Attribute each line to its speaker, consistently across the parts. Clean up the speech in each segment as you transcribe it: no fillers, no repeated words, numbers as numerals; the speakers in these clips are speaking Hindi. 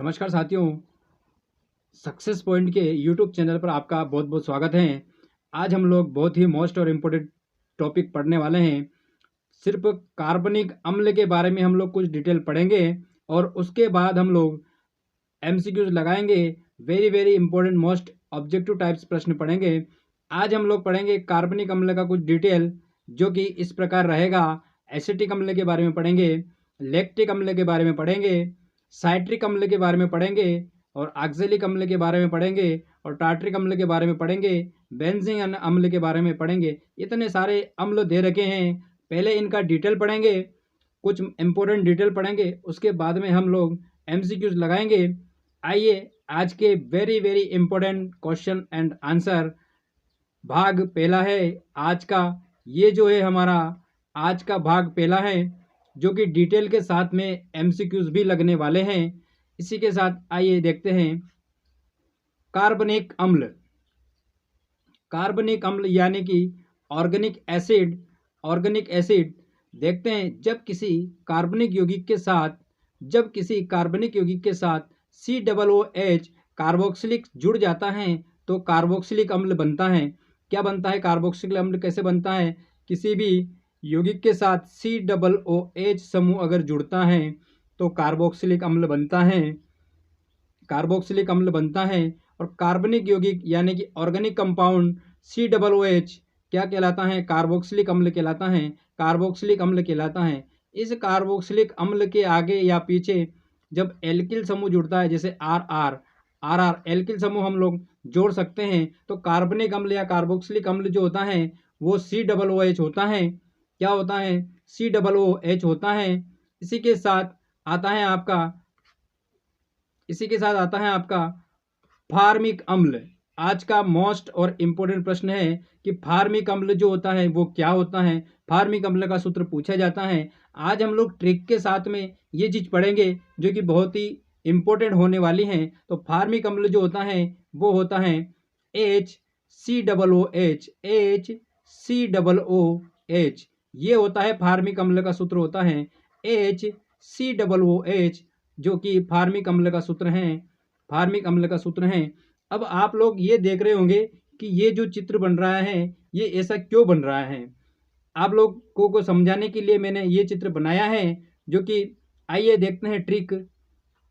Speaker 1: नमस्कार साथियों, सक्सेस पॉइंट के यूट्यूब चैनल पर आपका बहुत बहुत स्वागत है। आज हम लोग बहुत ही मोस्ट और इम्पोर्टेंट टॉपिक पढ़ने वाले हैं। सिर्फ कार्बनिक अम्ल के बारे में हम लोग कुछ डिटेल पढ़ेंगे और उसके बाद हम लोग एमसीक्यूज लगाएंगे। Very very important most objective types प्रश्न पढ़ेंगे। आज हम लोग पढ़ेंगे कार्बनिक अम्ल का कुछ डिटेल, जो कि इस प्रकार रहेगा। एसिटिक अम्ल के बारे में पढ़ेंगे, लैक्टिक अम्ल के बारे में पढ़ेंगे, साइट्रिक अम्ल के बारे में पढ़ेंगे और ऑक्सैलिक अम्ल के बारे में पढ़ेंगे और टार्ट्रिक अम्ल के बारे में पढ़ेंगे, बेंजीन अम्ल के बारे में पढ़ेंगे। इतने सारे अम्ल दे रखे हैं। पहले इनका डिटेल पढ़ेंगे, कुछ इंपॉर्टेंट डिटेल पढ़ेंगे, उसके बाद में हम लोग एमसीक्यूज लगाएंगे। आइए आज के very very important question and answer भाग पहला है आज का। ये जो है हमारा आज का भाग पहला है, जो कि डिटेल के साथ में एमसीक्यूज भी लगने वाले हैं। इसी के साथ आइए देखते हैं। कार्बनिक अम्ल, कार्बनिक अम्ल यानी कि ऑर्गेनिक एसिड। ऑर्गेनिक एसिड देखते हैं, जब किसी कार्बनिक यौगिक के साथ COOH कार्बोक्सिलिक जुड़ जाता है तो कार्बोक्सिलिक अम्ल बनता है। क्या बनता है? कार्बोक्सिलिक अम्ल कैसे बनता है? किसी भी यौगिक के साथ COOH समूह अगर जुड़ता है तो कार्बोक्सिलिक अम्ल बनता है। कार्बोक्सिलिक अम्ल बनता है। और कार्बनिक यौगिक यानी कि ऑर्गेनिक कंपाउंड COOH क्या कहलाता है? कार्बोक्सिलिक अम्ल कहलाता है। कार्बोक्सिलिक अम्ल कहलाता है। इस कार्बोक्सिलिक अम्ल के आगे या पीछे जब एल्किल समूह जुड़ता है, जैसे आर एल्किल समूह हम लोग जोड़ सकते हैं, तो कार्बनिक अम्ल या कार्बोक्सिलिक अम्ल जो होता है वो COOH होता है। क्या होता है? COOH होता है। इसी के साथ आता है आपका फार्मिक अम्ल। आज का मोस्ट और इम्पोर्टेंट प्रश्न है कि फार्मिक अम्ल जो होता है वो क्या होता है। फार्मिक अम्ल का सूत्र पूछा जाता है। आज हम लोग ट्रिक के साथ में ये चीज पढ़ेंगे जो कि बहुत ही इम्पोर्टेंट होने वाली है। तो फार्मिक अम्ल जो होता है वो होता है HCOOH। HCOOH ये होता है फार्मिक अम्ल का सूत्र होता है HCOOH, जो कि फार्मिक अम्ल का सूत्र है। फार्मिक अम्ल का सूत्र है। अब आप लोग ये देख रहे होंगे कि ये जो चित्र बन रहा है ये ऐसा क्यों बन रहा है। आप लोगों को समझाने के लिए मैंने ये चित्र बनाया है, जो कि आइए देखते हैं ट्रिक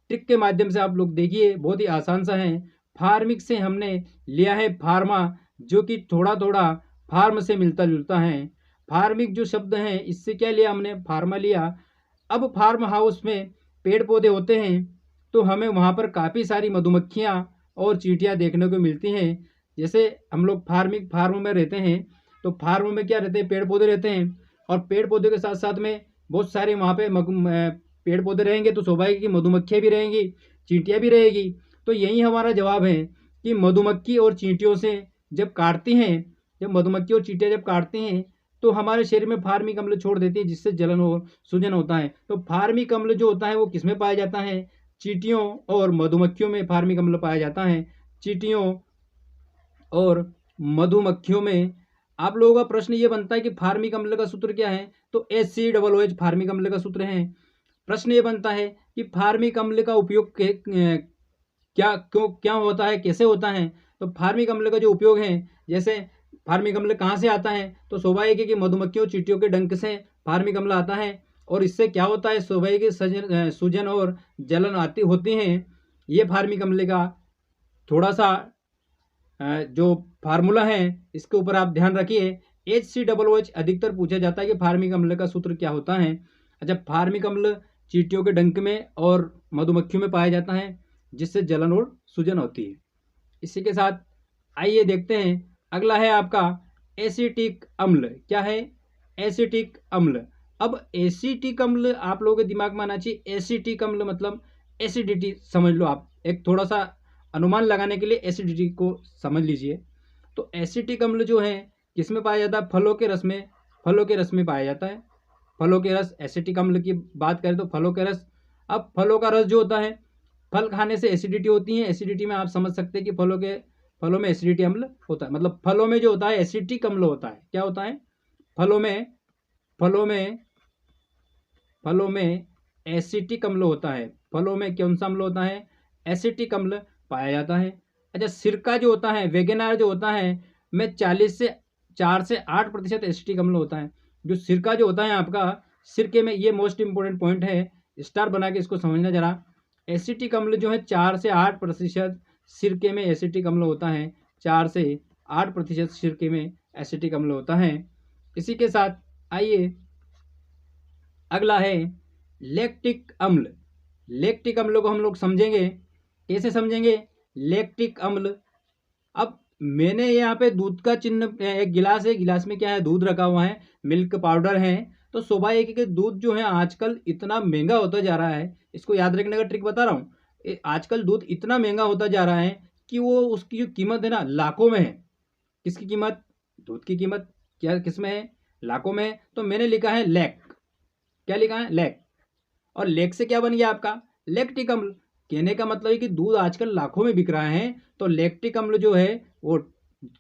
Speaker 1: के माध्यम से। आप लोग देखिए, बहुत ही आसान सा है। फार्मिक से हमने लिया है फार्मा, जो कि थोड़ा थोड़ा फार्म से मिलता जुलता है। फार्मिक जो शब्द है इससे क्या लिया हमने? फार्मा लिया। अब फार्म हाउस में पेड़ पौधे होते हैं तो हमें वहाँ पर काफ़ी सारी मधुमक्खियाँ और चींटियाँ देखने को मिलती हैं। जैसे हम लोग फार्म में रहते हैं तो फार्म में क्या रहते हैं? पेड़ पौधे रहते हैं। और पेड़ पौधे के साथ साथ में बहुत सारे वहाँ पे पेड़ पौधे रहेंगे तो स्वाभाविक कि मधुमक्खियाँ भी रहेंगी, चींटियाँ भी रहेगी। तो यही हमारा जवाब है कि मधुमक्खी और चींटियों से जब काटती हैं, जब मधुमक्खी और चींटियाँ जब काटती हैं तो हमारे शरीर में फार्मिक अम्ल छोड़ देती है, जिससे जलन और सूजन होता है। तो फार्मिक अम्ल जो होता है वो किस में पाया जाता है? चींटियों और मधुमक्खियों में फार्मिक अम्ल पाया जाता है। चींटियों और मधुमक्खियों में। आप लोगों का प्रश्न ये बनता है कि फार्मिक अम्ल का सूत्र क्या है? तो HCOOH फार्मिक अम्ल का सूत्र है। प्रश्न ये बनता है कि फार्मिक अम्ल का उपयोग क्या होता है, कैसे होता है? तो फार्मिक अम्ल का जो उपयोग है, जैसे फार्मिक अम्ल कहाँ से आता है? तो स्वाभाविक है कि मधुमक्खियों चींटियों के डंक से फार्मिक अम्ल आता है। और इससे क्या होता है? स्वाभाविक सूजन और जलन होती हैं। ये फार्मिक अम्ल का थोड़ा सा जो फार्मूला है इसके ऊपर आप ध्यान रखिए। HCOOH अधिकतर पूछा जाता है कि फार्मिक अम्ल का सूत्र क्या होता है। अच्छा, फार्मिक अम्ल चींटियों के डंक में और मधुमक्खियों में पाया जाता है, जिससे जलन और सूजन होती है। इसी के साथ आइए देखते हैं। अगला है आपका एसिटिक अम्ल। क्या है? एसिटिक अम्ल। अब एसिटिक अम्ल आप लोगों के दिमाग में आना चाहिए। एसिटिक अम्ल मतलब एसिडिटी समझ लो आप। एक थोड़ा सा अनुमान लगाने के लिए एसिडिटी को समझ लीजिए। तो एसिटिक अम्ल जो है किस में पाया जाता है? फलों के रस में। फलों के रस में पाया जाता है। फलों के रस, एसिटिक अम्ल की बात करें तो फलों के रस। अब फलों का रस जो होता है, फल खाने से एसिडिटी होती है। एसिडिटी में आप समझ सकते हैं कि फलों में एसिडिटी अम्ल होता है। मतलब फलों में जो होता है एसिटिक अम्ल होता है। क्या होता है? फलों में फलों में फलों में एसिटिक अम्ल होता है। फलों में कौन सा अम्ल होता है? एसिटिक अम्ल पाया जाता है। अच्छा, सिरका जो होता है, वेगेनार जो होता है, में 4 से 8% एसिटिक अम्ल होता है। जो सिरका जो होता है आपका, सिरके में, ये मोस्ट इंपॉर्टेंट पॉइंट है, स्टार बना के इसको समझना जरा। एसिटिक अम्ल जो है 4 से 8% सिरके में एसिटिक अम्ल होता है। 4 से 8% सिरके में एसिटिक अम्ल होता है। इसी के साथ आइए अगला है लैक्टिक अम्ल। लैक्टिक अम्ल को हम लोग समझेंगे, कैसे समझेंगे लैक्टिक अम्ल। अब मैंने यहाँ पे दूध का चिन्ह, एक गिलास है, गिलास में क्या है, दूध रखा हुआ है, मिल्क पाउडर है। तो स्वाभाविक है कि दूध जो है आजकल इतना महंगा होता जा रहा है, इसको याद रखने का ट्रिक बता रहा हूँ। आजकल दूध इतना महंगा होता जा रहा है कि वो उसकी जो कीमत है ना, लाखों में है। किसकी कीमत? दूध की कीमत क्या किस में है? लाखों में है। तो मैंने लिखा है लैक। क्या लिखा है? लैक। और लैक से क्या बन गया आपका? लैक्टिक अम्ल। कहने का मतलब है कि दूध आजकल लाखों में बिक रहा है, तो लैक्टिक अम्ल जो है वो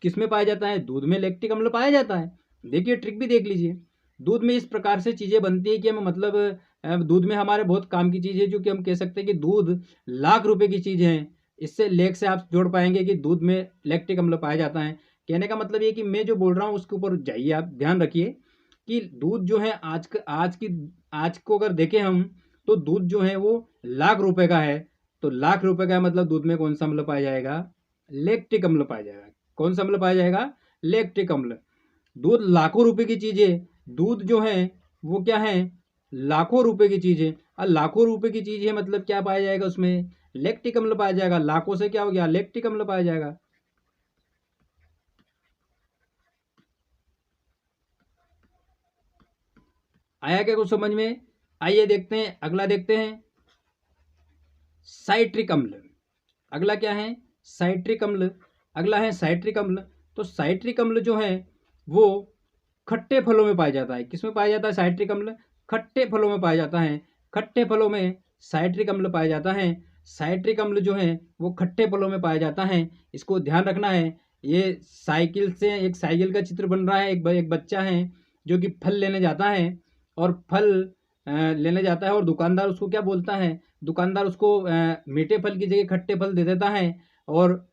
Speaker 1: किस में पाया जाता है? दूध में लैक्टिक अम्ल पाया जाता है। देखिए ट्रिक भी देख लीजिए। दूध में इस प्रकार से चीज़ें बनती है कि हम मतलब दूध में हमारे बहुत काम की चीज़ है, जो कि हम कह सकते हैं कि दूध लाख रुपए की चीज़ है। इससे लेख से आप जोड़ पाएंगे कि दूध में लैक्टिक अम्ल पाया जाता है। कहने का मतलब ये कि मैं जो बोल रहा हूँ उसके ऊपर जाइए, आप ध्यान रखिए कि दूध जो है आज को अगर देखें हम, तो दूध जो है वो लाख रुपए का है। तो लाख रुपए का है, मतलब दूध में कौन सा अम्ल पाया जाएगा? लैक्टिक अम्ल पाया जाएगा। कौन सा अम्ल पाया जाएगा? लैक्टिक अम्ल। दूध लाखों रुपए की चीज है। दूध जो है वो क्या है? लाखों रुपए की चीज है। और लाखों रुपए की चीज है, मतलब क्या पाया जाएगा उसमें? लैक्टिक अम्ल पाया जाएगा। लाखों से क्या हो गया? लैक्टिक अम्ल पाया जाएगा। आया क्या कुछ समझ में? आइए देखते हैं, अगला देखते हैं साइट्रिक अम्ल। अगला क्या है? साइट्रिक अम्ल। अगला है साइट्रिक अम्ल। तो साइट्रिक अम्ल जो है वो खट्टे फलों में पाया जाता है। किसमें पाया जाता है साइट्रिक अम्ल? खट्टे फलों में पाया जाता है। खट्टे फलों में साइट्रिक अम्ल पाया जाता है। साइट्रिक अम्ल जो है वो खट्टे फलों में पाया जाता है। इसको ध्यान रखना है। ये साइकिल से, एक साइकिल का चित्र बन रहा है। एक बच्चा है जो कि फल लेने जाता है, और फल लेने जाता है, और दुकानदार उसको क्या बोलता है? दुकानदार उसको मीठे फल की जगह खट्टे फल दे देता है। और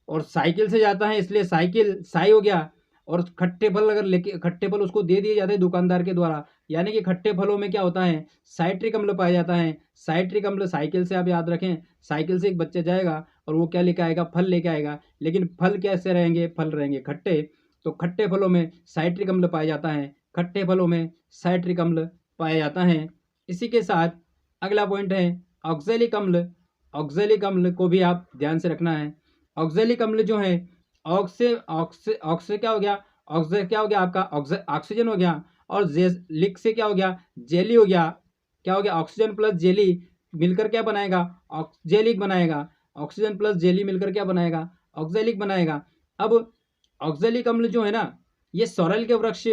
Speaker 1: साइकिल से जाता है, इसलिए साइकिल साई हो गया। और खट्टे फल अगर लेके, खट्टे फल उसको दे दिए जाते हैं दुकानदार के द्वारा, यानी कि खट्टे फलों में क्या होता है? साइट्रिक अम्ल पाया जाता है। साइट्रिक अम्ल, साइकिल से आप याद रखें, साइकिल से एक बच्चा जाएगा और वो क्या लेके आएगा? फल लेके आएगा। लेकिन फल कैसे रहेंगे? फल रहेंगे खट्टे। तो खट्टे फलों में साइट्रिक अम्ल पाया जाता है। खट्टे फलों में साइट्रिक अम्ल पाया जाता है। इसी के साथ अगला पॉइंट है ऑक्जेलिक अम्ल। ऑक्जेलिक अम्ल को भी आप ध्यान से रखना है। ऑक्जेलिक अम्ल जो है, ऑक्स से क्या हो गया? ऑक्से क्या हो गया आपका? ऑक्सीजन हो गया। और लिक से क्या हो गया? जेली हो गया। क्या हो गया? ऑक्सीजन प्लस जेली मिलकर क्या बनाएगा? ऑक्जेलिक बनाएगा। ऑक्सीजन प्लस जेली मिलकर क्या बनाएगा? ऑक्जेलिक बनाएगा। अब ऑक्जेलिक अम्ल जो है ना, ये सोरेल के वृक्ष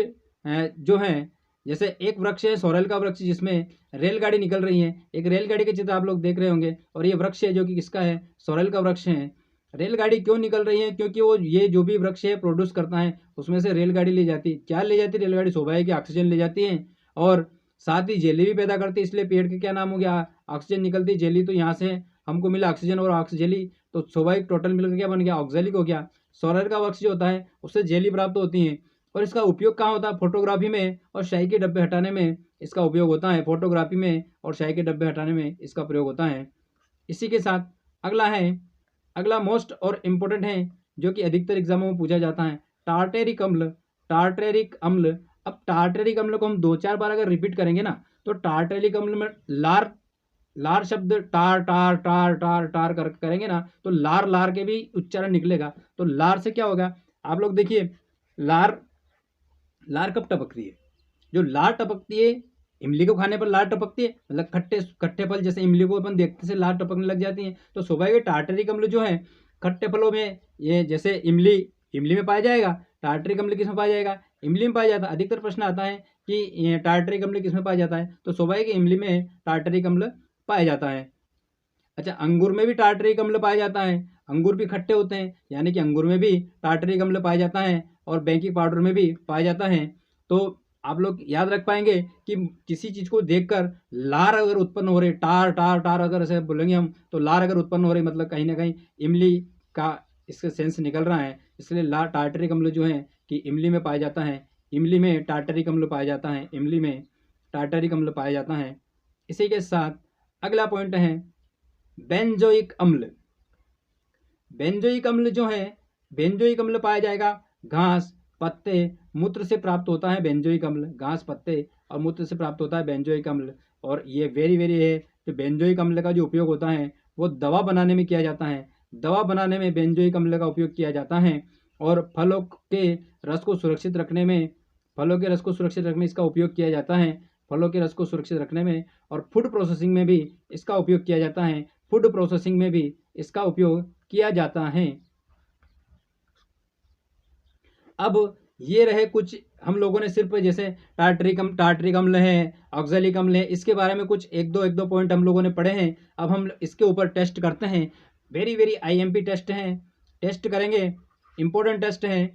Speaker 1: जो है, जैसे एक वृक्ष है सोरेल का वृक्ष, जिसमें रेलगाड़ी निकल रही है। एक रेलगाड़ी के चित्र आप लोग देख रहे होंगे, और ये वृक्ष है जो कि किसका है? सोरेल का वृक्ष है। रेलगाड़ी क्यों निकल रही है? क्योंकि वो ये जो भी वृक्ष है प्रोड्यूस करता है, उसमें से रेलगाड़ी ले जाती है। क्या ले जाती है रेलगाड़ी? स्वाभाविक है, ऑक्सीजन ले जाती है, और साथ ही जेली भी पैदा करती है। इसलिए पेड़ का क्या नाम हो गया? ऑक्सीजन निकलती है, जेली। तो यहाँ से हमको मिला ऑक्सीजन और ऑक्सीजेली, तो स्वाभाविक टोटल मिलकर क्या बन गया? ऑक्जेलिक हो गया। सोरेल का वृक्ष जो होता है उससे जेली प्राप्त होती है। और इसका उपयोग कहाँ होता है? फोटोग्राफी में और शाही के डब्बे हटाने में इसका उपयोग होता है। फोटोग्राफी में और शाही के डब्बे हटाने में इसका प्रयोग होता है। इसी के साथ अगला मोस्ट और इम्पोर्टेंट है, जो कि अधिकतर एग्जामों में पूछा जाता है, टार्टेरिक अम्ल। टार्टेरिक अम्ल। अब टार्टेरिक अम्ल को हम 2-4 बार अगर रिपीट करेंगे ना, तो टार्टेरिक अम्ल में लार लार शब्द टार टार टार टार टार करेंगे ना, तो लार लार के भी उच्चारण निकलेगा। तो लार से क्या होगा? आप लोग देखिए, लार लार कब टपकती है? जो लार टपकती है, इमली को खाने पर लार टपकती है, मतलब खट्टे खट्टे फल जैसे इमली को अपन देखते से लार टपकने लग जाती है। तो स्वाभाविक टार्टरिक अम्ल जो है खट्टे फलों में, ये जैसे इमली में पाया जाएगा। टार्टरिक अम्ल किस में पाया जाएगा? इमली में पाया जाता है। अधिकतर प्रश्न आता है कि टार्टरिक अम्ल किस में पाया जाता है? तो स्वाभाविक इमली में टार्टरिक अम्ल पाया जाता है। अच्छा, अंगूर में भी टार्टरिक अम्ल पाया जाता है। अंगूर भी खट्टे होते हैं, यानी कि अंगूर में भी टार्टरिक अम्ल पाया जाता है, और बेकिंग पाउडर में भी पाया जाता है। तो आप लोग याद रख पाएंगे कि किसी चीज़ को देखकर लार अगर उत्पन्न हो रही, टार टार टार अगर ऐसे बोलेंगे हम, तो लार अगर उत्पन्न हो रही मतलब कहीं ना कहीं इमली का इसका सेंस निकल रहा है। इसलिए लार टार्टरिक अम्ल जो है कि इमली में पाया जाता है, इमली में टार्टरिक अम्ल पाया जाता है, इमली में टार्टरिक अम्ल पाया जाता है। इसी के साथ अगला पॉइंट है बेंजोइक अम्ल। बेंजोइक अम्ल जो है, बेंजोइक अम्ल पाया जाएगा घास, पत्ते, मूत्र से प्राप्त होता है बेंजोइक अम्ल। घास, पत्ते और मूत्र से प्राप्त होता है बेंजोइक अम्ल। और ये वेरी वेरी है, जो बेंजोइक अम्ल का जो उपयोग होता है वो दवा बनाने में किया जाता है। दवा बनाने में बेंजोइक अम्ल का उपयोग किया जाता है। और फलों के रस को सुरक्षित रखने में, फलों के रस को सुरक्षित रखने में इसका उपयोग किया जाता है। फलों के रस को सुरक्षित रखने में और फूड प्रोसेसिंग में भी इसका उपयोग किया जाता है। फूड प्रोसेसिंग में भी इसका उपयोग किया जाता है। अब ये रहे कुछ, हम लोगों ने सिर्फ जैसे टार्टरिक अम्ल है, ऑक्जेलिक अम्ल है, इसके बारे में कुछ एक दो पॉइंट हम लोगों ने पढ़े हैं। अब हम इसके ऊपर टेस्ट करते हैं। वेरी वेरी आईएमपी टेस्ट हैं, टेस्ट करेंगे, इंपॉर्टेंट टेस्ट हैं।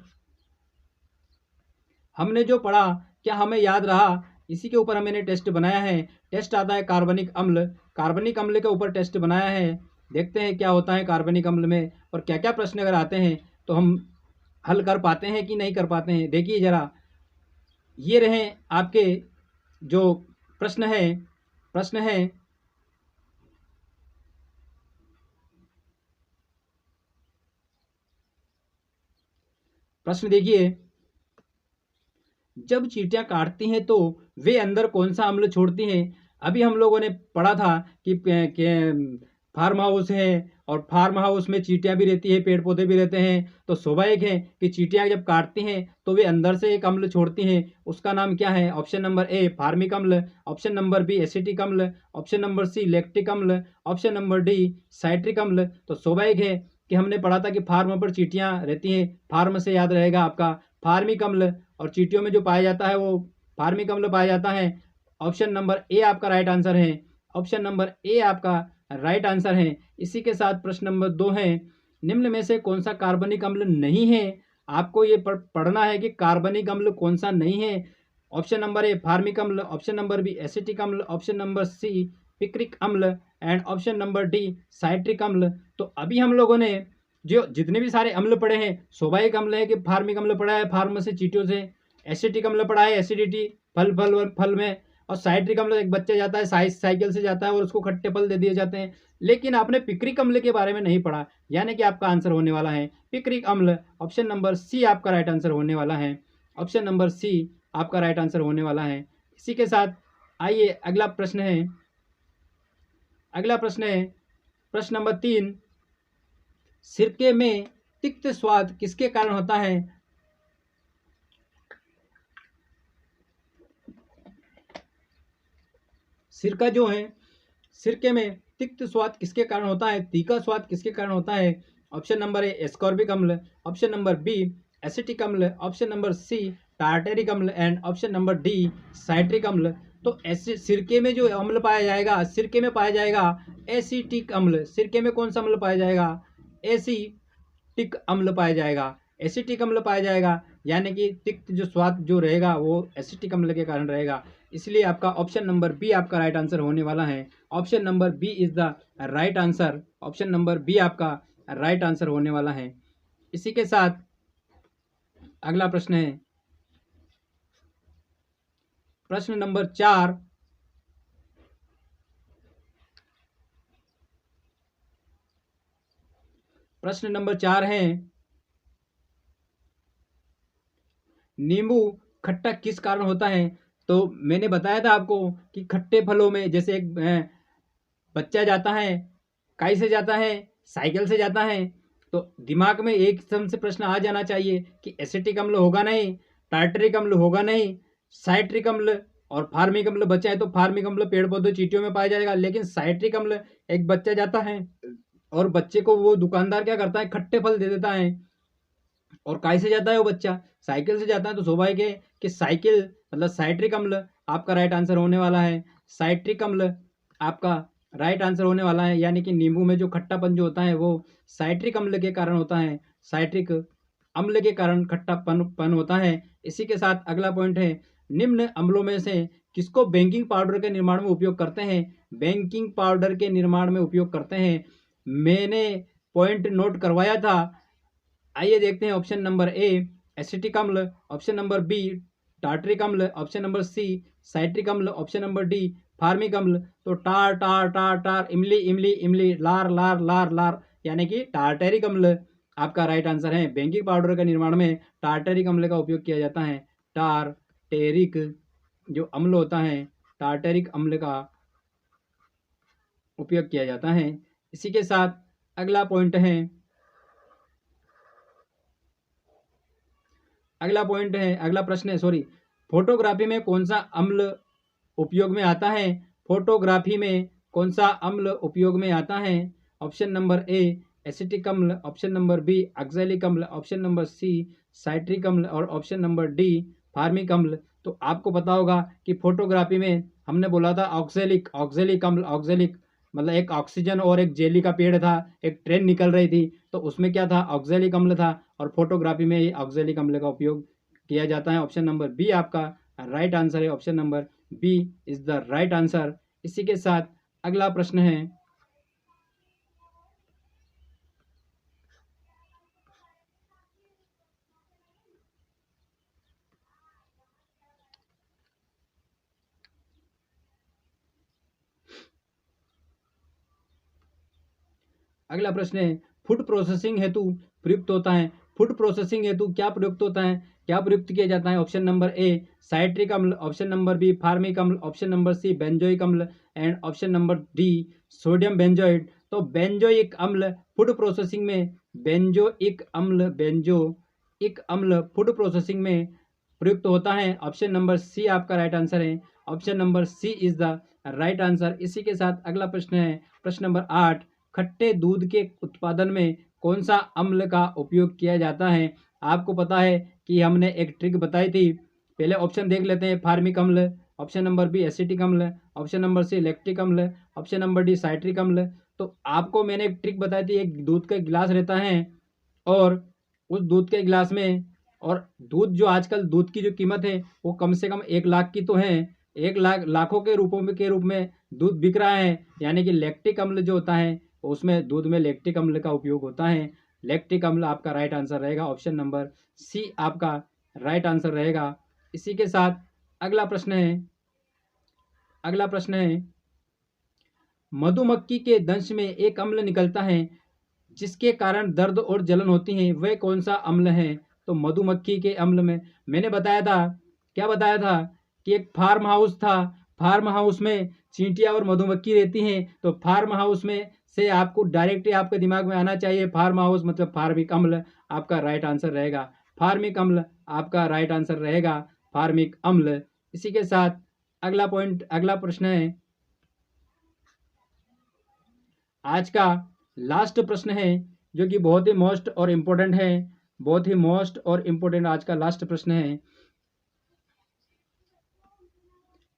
Speaker 1: हमने जो पढ़ा क्या हमें याद रहा, इसी के ऊपर हमने टेस्ट बनाया है। टेस्ट आता है कार्बनिक अम्ल। कार्बनिक अम्ल के ऊपर टेस्ट बनाया है। देखते हैं क्या होता है कार्बनिक अम्ल में और क्या क्या प्रश्न अगर आते हैं तो हम हल कर पाते हैं कि नहीं कर पाते हैं। देखिए जरा, ये रहे आपके जो प्रश्न है, प्रश्न है प्रश्न देखिए, जब चींटियां काटती हैं तो वे अंदर कौन सा अम्ल छोड़ती हैं। अभी हम लोगों ने पढ़ा था कि फार्म हाउस है और फार्म हाउस में चींटियां भी रहती है, पेड़ पौधे भी रहते हैं। तो स्वाभाविक है कि चींटियां जब काटती हैं तो वे अंदर से एक अम्ल छोड़ती हैं। उसका नाम क्या है? ऑप्शन नंबर ए फार्मिक अम्ल, ऑप्शन नंबर बी एसिटिक अम्ल, ऑप्शन नंबर सी लैक्टिक अम्ल, ऑप्शन नंबर डी साइट्रिक अम्ल। तो स्वाभाविक है कि हमने पढ़ा था कि फार्म पर चींटियां रहती हैं, फार्म से याद रहेगा आपका फार्मिक अम्ल, और चींटियों में जो पाया जाता है वो फार्मिक अम्ल पाया जाता है। ऑप्शन नंबर ए आपका राइट आंसर है। ऑप्शन नंबर ए आपका राइट आंसर है। इसी के साथ प्रश्न नंबर 2 है, निम्न में से कौन सा कार्बनिक अम्ल नहीं है। आपको ये पढ़ना है कि कार्बनिक अम्ल कौन सा नहीं है। ऑप्शन नंबर ए फार्मिक अम्ल, ऑप्शन नंबर बी एसिटिक अम्ल, ऑप्शन नंबर सी पिक्रिक अम्ल and option number D citric अम्ल। तो अभी हम लोगों ने जो जितने भी सारे अम्ल पढ़े हैं, स्वाभाविक अम्ल है कि फार्मिक अम्ल पढ़ा है, फार्म से चींटियों से, एसिटिक अम्ल पढ़ा है एसिडिटी फल में, और साइट्रिक अम्ल एक बच्चा जाता है साइकिल से जाता है और उसको खट्टे फल दे दिए जाते हैं। लेकिन आपने पिक्रिक अम्ल के बारे में नहीं पढ़ा, यानी कि आपका आंसर होने वाला है पिक्रिक अम्ल। ऑप्शन नंबर सी आपका राइट आंसर होने वाला है। ऑप्शन नंबर सी आपका राइट आंसर होने वाला है। इसी के साथ आइए अगला प्रश्न है, अगला प्रश्न है प्रश्न नंबर 3, सिरके में तिक्त स्वाद किसके कारण होता है। सिरका जो है, सिरके में तिक्त स्वाद किसके कारण होता है, तीखा स्वाद किसके कारण होता है। ऑप्शन नंबर ए एस्कॉर्बिक अम्ल, ऑप्शन नंबर बी एसिटिक अम्ल, ऑप्शन नंबर सी टार्टेरिक अम्ल and option number D citric अम्ल। तो ऐसे सिरके में जो अम्ल पाया जाएगा, सिरके में पाया जाएगा एसिटिक अम्ल। सिरके में कौन सा अम्ल पाया जाएगा? एसिटिक अम्ल पाया जाएगा, एसिटिक अम्ल पाया जाएगा, यानी कि तिक्त जो स्वाद जो रहेगा वो एसिटिक अम्ल के कारण रहेगा। इसलिए आपका ऑप्शन नंबर बी आपका राइट आंसर होने वाला है। Option number B is the right answer. Option number B आपका राइट आंसर होने वाला है। इसी के साथ अगला प्रश्न है प्रश्न नंबर 4, प्रश्न नंबर 4 है, नींबू खट्टा किस कारण होता है। तो मैंने बताया था आपको कि खट्टे फलों में जैसे एक बच्चा जाता है, काई से जाता है, साइकिल से जाता है, तो दिमाग में एक सम से प्रश्न आ जाना चाहिए कि एसिटिक अम्ल होगा नहीं, टार्टरिक अम्ल होगा नहीं, साइट्रिक अम्ल और फार्मिक अम्ल बचा है तो फार्मिक अम्ल पेड़ पौधे चींटियों में पाया जाएगा। लेकिन साइट्रिक अम्ल एक बच्चा जाता है और बच्चे को वो दुकानदार क्या करता है, खट्टे फल दे देता है। और काय से जाता है वो बच्चा? साइकिल से जाता है। तो स्वाभाविक है कि साइकिल मतलब साइट्रिक अम्ल आपका राइट आंसर होने वाला है। साइट्रिक अम्ल आपका राइट आंसर होने वाला है, यानी कि नींबू में जो खट्टापन जो होता है वो साइट्रिक अम्ल के कारण होता है, साइट्रिक अम्ल के कारण खट्टापन होता है। इसी के साथ अगला पॉइंट है, निम्न अम्लों में से किसको बेकिंग पाउडर के निर्माण में उपयोग करते हैं? बेकिंग पाउडर के निर्माण में उपयोग करते हैं। मैंने पॉइंट नोट करवाया था। आइए देखते हैं ऑप्शन नंबर ए एसिटिक अम्ल, ऑप्शन नंबर बी टार्टरिक अम्ल, ऑप्शन नंबर सी साइट्रिक अम्ल, ऑप्शन नंबर डी फार्मिक अम्ल। तो टार टार टार टार इमली इमली इमली लार लार लार लार यानी कि टार्टरिक अम्ल आपका राइट आंसर है। बेकिंग पाउडर के निर्माण में टार्टरिक अम्ल का उपयोग किया जाता है। टार्टेरिक जो अम्ल होता है, टार्टरिक अम्ल का उपयोग किया जाता है। इसी के साथ अगला पॉइंट है, अगला प्रश्न है फोटोग्राफी में कौन सा अम्ल उपयोग में आता है? फोटोग्राफी में कौन सा अम्ल उपयोग में आता है? ऑप्शन नंबर ए एसिटिक अम्ल, ऑप्शन नंबर बी ऑक्सैलिक अम्ल, ऑप्शन नंबर सी साइट्रिक अम्ल और ऑप्शन नंबर डी फार्मिक अम्ल। तो आपको पता होगा कि फोटोग्राफी में हमने बोला था ऑक्सैलिक अम्ल, ऑक्सैलिक मतलब एक ऑक्सीजन और एक जेली का पेड़ था, एक ट्रेन निकल रही थी, तो उसमें क्या था? ऑक्सैलिक अम्ल था। और फोटोग्राफी में ये ऑक्सैलिक अम्ल का उपयोग किया जाता है। ऑप्शन नंबर बी आपका राइट आंसर है। Option number B is the right answer. इसी के साथ अगला प्रश्न है, अगला प्रश्न है फूड प्रोसेसिंग हेतु प्रयुक्त होता है। फूड प्रोसेसिंग हेतु क्या प्रयुक्त होता है, क्या प्रयुक्त किया जाता है? ऑप्शन नंबर ए साइट्रिक अम्ल, ऑप्शन नंबर बी फार्मिक अम्ल, ऑप्शन नंबर सी बेंजोइक अम्ल and option number D sodium benzoate. तो बेंजोइक अम्ल फूड प्रोसेसिंग में, बेंजोइक अम्ल फूड प्रोसेसिंग में प्रयुक्त होता है। ऑप्शन नंबर सी आपका राइट आंसर है। Option number C is the right answer. इसी के साथ अगला प्रश्न है प्रश्न नंबर 8, खट्टे दूध के उत्पादन में कौन सा अम्ल का उपयोग किया जाता है? आपको पता है कि हमने एक ट्रिक बताई थी। पहले ऑप्शन देख लेते हैं, फार्मिक अम्ल, ऑप्शन नंबर बी एसिटिक अम्ल, ऑप्शन नंबर सी लैक्टिक अम्ल, ऑप्शन नंबर डी साइट्रिक अम्ल। तो आपको मैंने एक ट्रिक बताई थी, एक दूध का गिलास रहता है और उस दूध के गिलास में, और दूध जो आजकल दूध की जो कीमत है वो कम से कम 1 लाख की तो है, 1 लाख लाखों के रूप में दूध बिक रहा है। यानी कि लैक्टिक अम्ल जो होता है उसमें दूध में लैक्टिक अम्ल का उपयोग होता है। लैक्टिक अम्ल आपका राइट आंसर रहेगा। ऑप्शन नंबर सी आपका राइट आंसर रहेगा। इसी के साथ अगला प्रश्न है, मधुमक्खी के दंश में एक अम्ल निकलता है जिसके कारण दर्द और जलन होती है, वह कौन सा अम्ल है? तो मधुमक्खी के अम्ल में मैंने बताया था, क्या बताया था कि एक फार्म हाउस था, फार्म हाउस में चींटियां और मधुमक्खी रहती हैं। तो फार्म हाउस में से आपको डायरेक्टली आपके दिमाग में आना चाहिए फार्म हाउस मतलब फार्मिक अम्ल आपका राइट आंसर रहेगा। फार्मिक अम्ल आपका राइट आंसर रहेगा, फार्मिक अम्ल। इसी के साथ अगला प्रश्न है, आज का लास्ट प्रश्न है जो कि बहुत ही मोस्ट और इम्पोर्टेंट है, बहुत ही मोस्ट और इम्पोर्टेंट आज का लास्ट प्रश्न है।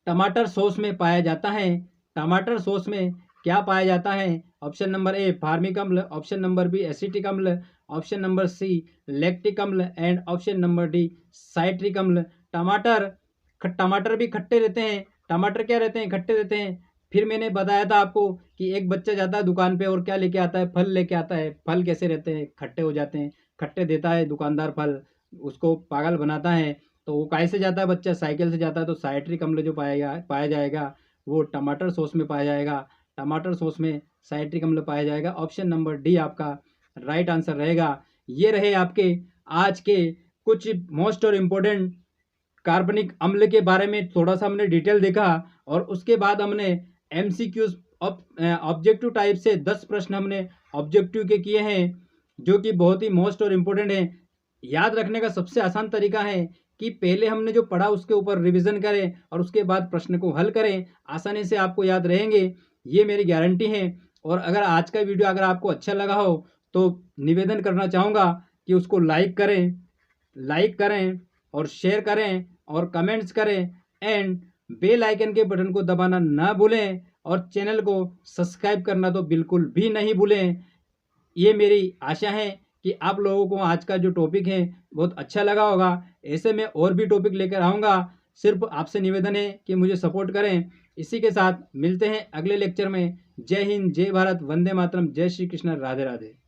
Speaker 1: टमाटर सॉस में पाया जाता है, टमाटर सॉस में क्या पाया जाता है? ऑप्शन नंबर ए फार्मिक अम्ल, ऑप्शन नंबर बी एसिटिक अम्ल, ऑप्शन नंबर सी लैक्टिक अम्ल and option number D citric अम्ल। टमाटर भी खट्टे रहते हैं, टमाटर क्या रहते हैं? खट्टे रहते हैं। फिर मैंने बताया था आपको कि एक बच्चा जाता है दुकान पे और क्या लेके आता है? फल लेके आता है। फल कैसे रहते हैं? खट्टे हो जाते हैं। खट्टे देता है दुकानदार फल, उसको पागल बनाता है। तो वो कैसे जाता है बच्चा? साइकिल से जाता है। तो साइट्रिक अम्ल जो पाया जाएगा वो टमाटर सॉस में पाया जाएगा, टमाटर सॉस में साइट्रिक अम्ल पाया जाएगा। ऑप्शन नंबर डी आपका राइट आंसर रहेगा। ये रहे आपके आज के कुछ मोस्ट और इम्पोर्टेंट कार्बनिक अम्ल के बारे में थोड़ा सा हमने डिटेल देखा, और उसके बाद हमने एमसीक्यूज ऑब्जेक्टिव टाइप से 10 प्रश्न हमने ऑब्जेक्टिव के किए हैं जो कि बहुत ही मोस्ट और इम्पोर्टेंट है। याद रखने का सबसे आसान तरीका है कि पहले हमने जो पढ़ा उसके ऊपर रिवीजन करें और उसके बाद प्रश्न को हल करें, आसानी से आपको याद रहेंगे, ये मेरी गारंटी है। और अगर आज का वीडियो अगर आपको अच्छा लगा हो तो निवेदन करना चाहूँगा कि उसको लाइक करें और शेयर करें और कमेंट्स करें एंड बेल आइकन के बटन को दबाना ना भूलें और चैनल को सब्सक्राइब करना तो बिल्कुल भी नहीं भूलें। ये मेरी आशा है कि आप लोगों को आज का जो टॉपिक है बहुत अच्छा लगा होगा। ऐसे में और भी टॉपिक लेकर आऊँगा। सिर्फ आपसे निवेदन है कि मुझे सपोर्ट करें। इसी के साथ मिलते हैं अगले लेक्चर में। जय हिंद, जय भारत, वंदे मातरम, जय श्री कृष्ण, राधे राधे।